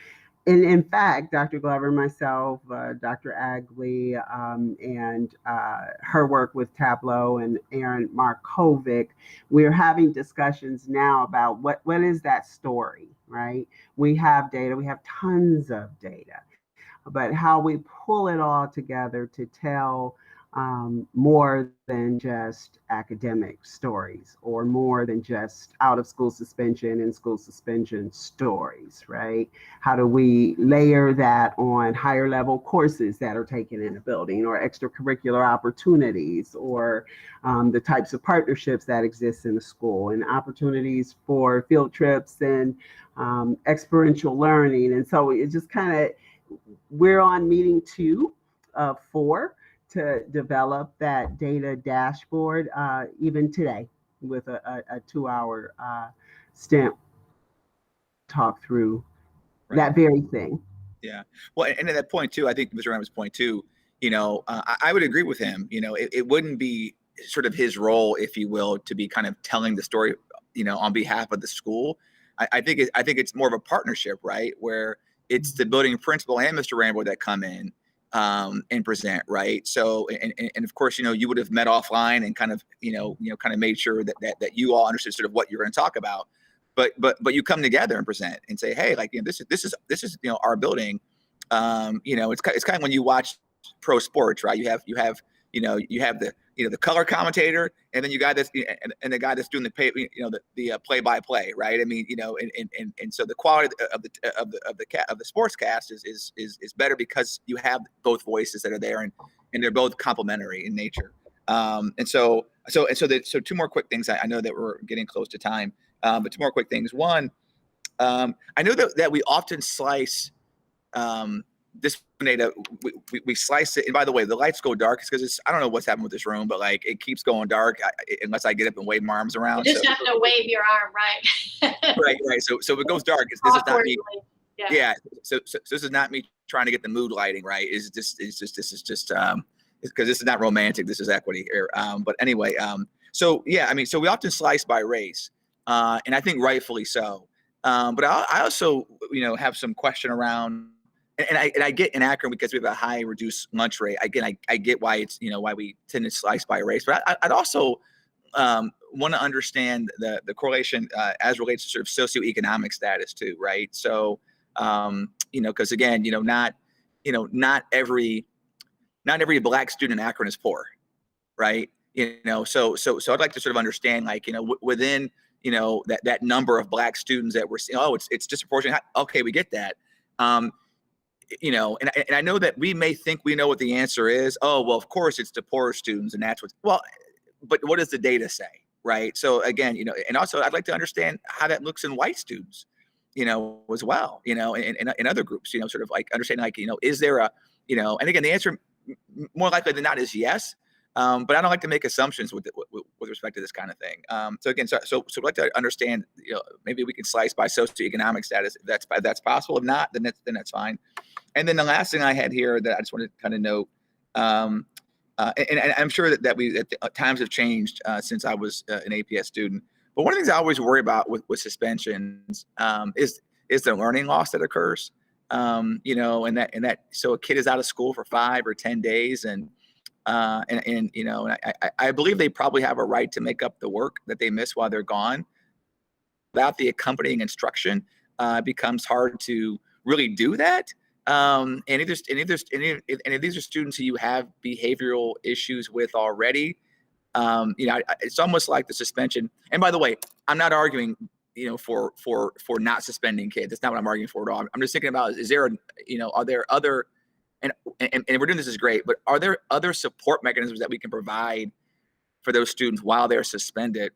And in fact, Dr. Glover, myself, Dr. Agley, and her work with Tableau, and Aaron Markovic, we're having discussions now about what is that story, right? We have data, we have tons of data, but how we pull it all together to tell more than just academic stories, or more than just out of school suspension and school suspension stories, right? How do we layer that on higher level courses that are taken in a building, or extracurricular opportunities, or the types of partnerships that exist in the school, and opportunities for field trips and experiential learning. And so it just kind of, we're on meeting 2 of 4 to develop that data dashboard, even today, with a 2-hour stint talk through that very thing. Yeah. Well, and at that point too, I think Mr. Ramos' point too, I would agree with him. It wouldn't be sort of his role, if you will, to be kind of telling the story, on behalf of the school. I think it's more of a partnership, right? Where it's the building principal and Mr. Rambo that come in and present, right? So, and of course, you would have met offline and kind of, kind of made sure that you all understood sort of what you're going to talk about. But you come together and present and say, hey, like, this is our building. It's kind of when you watch pro sports, right? You have the color commentator, and then you got this, and the guy that's doing the play by play, right? I mean, and so the quality of the sports cast is better because you have both voices that are there, and they're both complementary in nature. And so 2 more quick things. I know that we're getting close to time, but 2 more quick things. One, I know that we often slice this data, we slice it. And by the way, the lights go dark because I don't know what's happened with this room, but like it keeps going dark unless I get up and wave my arms around. You just have to wave your arm, right? right. So it goes dark. This is not me. Yeah. So this is not me trying to get the mood lighting right. This is just because this is not romantic. This is equity here. But anyway, so yeah, I mean, so we often slice by race, and I think rightfully so. But I also have some question around. And I get in Akron because we have a high reduced lunch rate. Again, I get why it's, why we tend to slice by race. But I'd also want to understand the correlation as relates to sort of socioeconomic status too, right? So, because again, not every Black student in Akron is poor, right? So I'd like to sort of understand, like, within that number of Black students that we're seeing. Oh, it's disproportionate. Okay, we get that. And I know that we may think we know what the answer is. Oh, well, of course it's the poorer students, and that's but what does the data say, right? So again, and also I'd like to understand how that looks in white students, as well, and other groups, sort of like understanding, like, is there a, and again, the answer more likely than not is yes. But I don't like to make assumptions with respect to this kind of thing. So again, so I'd like to understand, maybe we can slice by socioeconomic status if that's possible. If not, then that's fine. And then the last thing I had here that I just wanted to kind of note, and I'm sure that times have changed since I was an APS student. But one of the things I always worry about with suspensions is the learning loss that occurs. And that so a kid is out of school for 5 or 10 days, and I believe they probably have a right to make up the work that they miss while they're gone. Without the accompanying instruction, it becomes hard to really do that. And if these are students who you have behavioral issues with already, it's almost like the suspension. And by the way, I'm not arguing, for not suspending kids. That's not what I'm arguing for at all. I'm just thinking about, are there other, and we're doing this is great, but are there other support mechanisms that we can provide for those students while they're suspended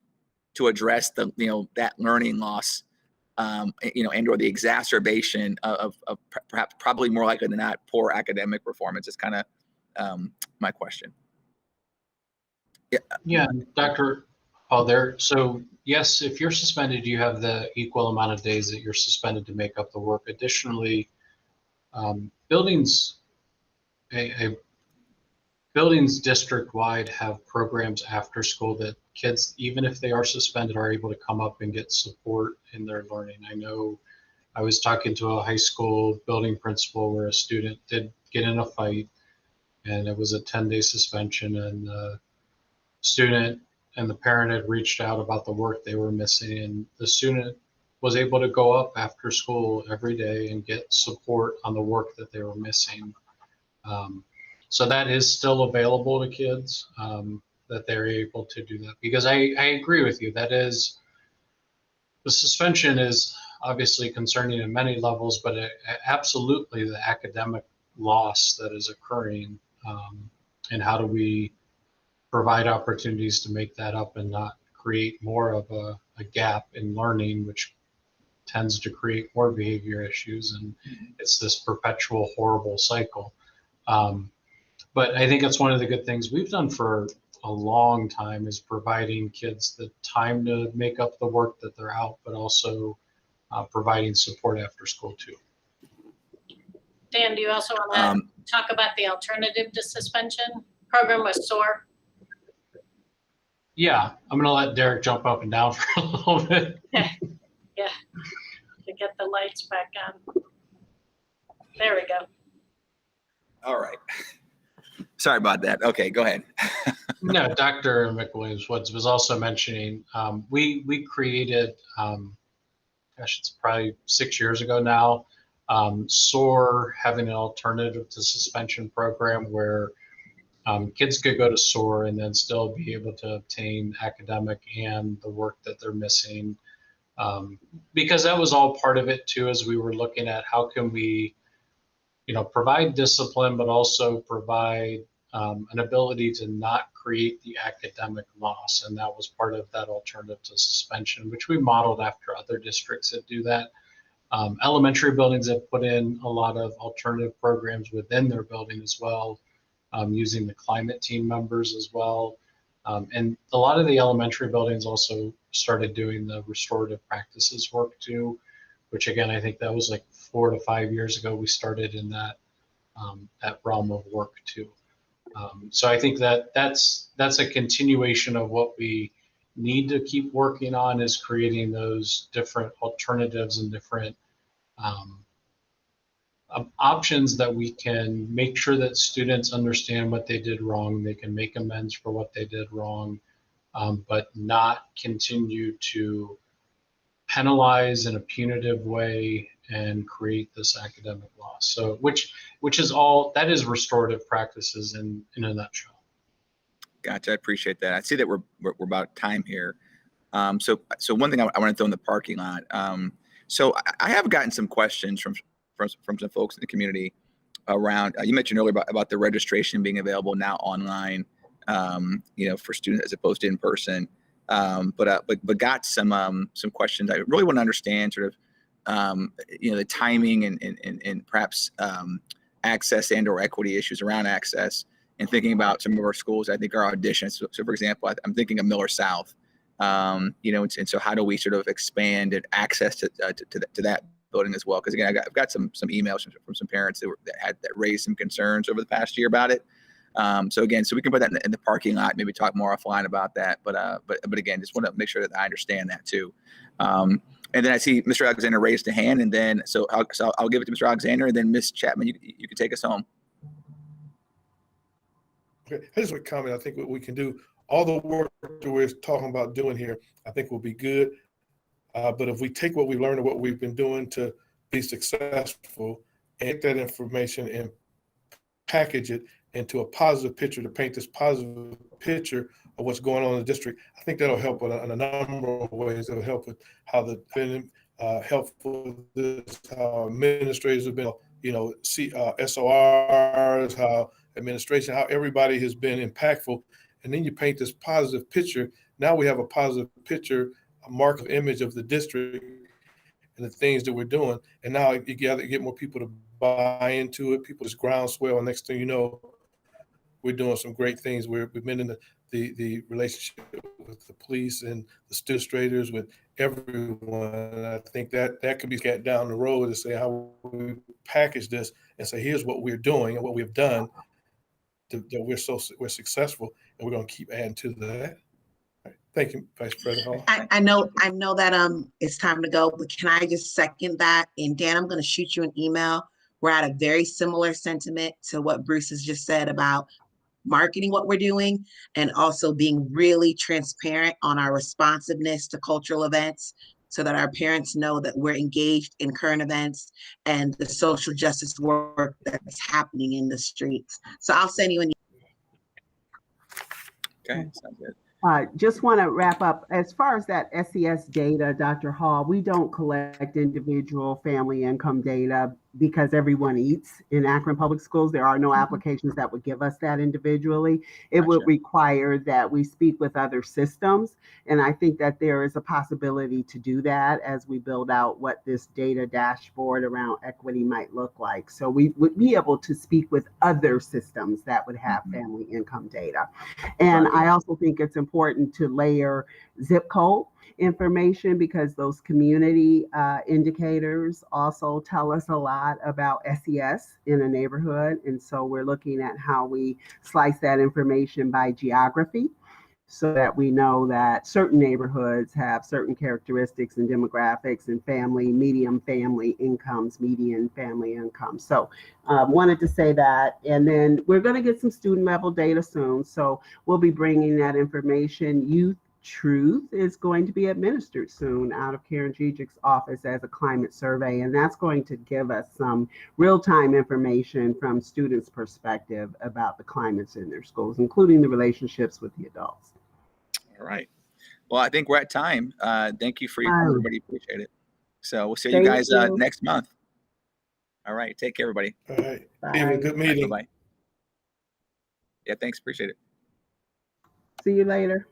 to address the, that learning loss, and or the exacerbation of perhaps probably more likely than not poor academic performance is kind of my question. Yeah, Dr. Paul there. So yes, if you're suspended, you have the equal amount of days that you're suspended to make up the work. Additionally, buildings district-wide have programs after school that kids, even if they are suspended, are able to come up and get support in their learning. I know I was talking to a high school building principal where a student did get in a fight, and it was a 10-day suspension, and the student and the parent had reached out about the work they were missing, and the student was able to go up after school every day and get support on the work that they were missing. So that is still available to kids, that they're able to do that. Because I agree with you, that is, the suspension is obviously concerning in many levels, but absolutely the academic loss that is occurring, and how do we provide opportunities to make that up and not create more of a gap in learning, which tends to create more behavior issues, and it's this perpetual horrible cycle. But I think that's one of the good things we've done for a long time, is providing kids the time to make up the work that they're out, but also providing support after school too. Dan, do you also want to talk about the alternative to suspension program with SOAR? Yeah, I'm gonna let Derek jump up and down for a little bit. Yeah, to get the lights back on. There we go. All right. Sorry about that. Okay, go ahead. No, Dr. McWilliams-Woods was also mentioning, we created, gosh, it's probably 6 years ago now, SOAR, having an alternative to suspension program where kids could go to SOAR and then still be able to obtain academic and the work that they're missing. Because that was all part of it too, as we were looking at how can we, provide discipline, but also provide an ability to not create the academic loss. And that was part of that alternative to suspension, which we modeled after other districts that do that. Elementary buildings have put in a lot of alternative programs within their building as well, using the climate team members as well. And a lot of the elementary buildings also started doing the restorative practices work too, which again, I think that was like 4 to 5 years ago, we started in that realm of work too. So I think that's a continuation of what we need to keep working on, is creating those different alternatives and different options that we can make sure that students understand what they did wrong. They can make amends for what they did wrong, but not continue to penalize in a punitive way and create this academic loss. So which is all, that is restorative practices in a nutshell. Gotcha. I appreciate that. I see that we're about time here. So one thing I want to throw in the parking lot. So I have gotten some questions from some folks in the community around, you mentioned earlier about the registration being available now online, for students as opposed to in person. But got some questions. I really want to understand sort of, the timing and perhaps access and or equity issues around access, and thinking about some of our schools, I think are auditions. So for example, I'm thinking of Miller South, and so how do we sort of expand and access to that building as well? Because again, I've got some emails from some parents that raised some concerns over the past year about it. So again, so we can put that in the parking lot, maybe talk more offline about that. But again, just want to make sure that I understand that too. And then I see Mr. Alexander raised a hand, and then so I'll give it to Mr. Alexander, and then Ms. Chapman, you can take us home. Okay, I just want to comment. I think what we can do, all the work that we're talking about doing here, I think will be good. But if we take what we learned and what we've been doing to be successful, and take that information and package it into a positive picture, to paint this positive picture of what's going on in the district, I think that'll help in a number of ways. It'll help with how the helpful this, how administrators have been, SORs, how administration, how everybody has been impactful and then you paint this positive picture. Now we have a positive picture, a mark of image of the district and the things that we're doing. And now you get more people to buy into it. People just groundswell. And next thing you know, we're doing some great things. We've been in the relationship with the police and the administrators, with everyone. And I think that could be get down the road to say how we package this and say, here's what we're doing and what we've done that we're successful, and we're going to keep adding to that. Thank you, Vice President Hall. I know that it's time to go, but can I just second that? And Dan, I'm going to shoot you an email. We're at a very similar sentiment to what Bruce has just said about marketing what we're doing, and also being really transparent on our responsiveness to cultural events, so that our parents know that we're engaged in current events and the social justice work that's happening in the streets. So I'll send you an Okay, sounds good. Just want to wrap up. As far as that SES data, Dr. Hall, we don't collect individual family income data because everyone eats in Akron Public Schools. There are no applications that would give us that individually. It would require that we speak with other systems. And I think that there is a possibility to do that as we build out what this data dashboard around equity might look like. So we would be able to speak with other systems that would have family income data. And I also think it's important to layer zip code information, because those community indicators also tell us a lot about SES in a neighborhood. And so we're looking at how we slice that information by geography, so that we know that certain neighborhoods have certain characteristics and demographics and median family incomes, median family income. So wanted to say that. And then we're going to get some student level data soon. So we'll be bringing that information. Youth Truth is going to be administered soon out of Karen Gigic's office as a climate survey. And that's going to give us some real-time information from students' perspective about the climates in their schools, including the relationships with the adults. All right. Well, I think we're at time. Thank you for everybody. Appreciate it. So we'll see you guys next month. All right. Take care, everybody. All right. Bye. Good meeting. Bye-bye. Yeah, thanks. Appreciate it. See you later.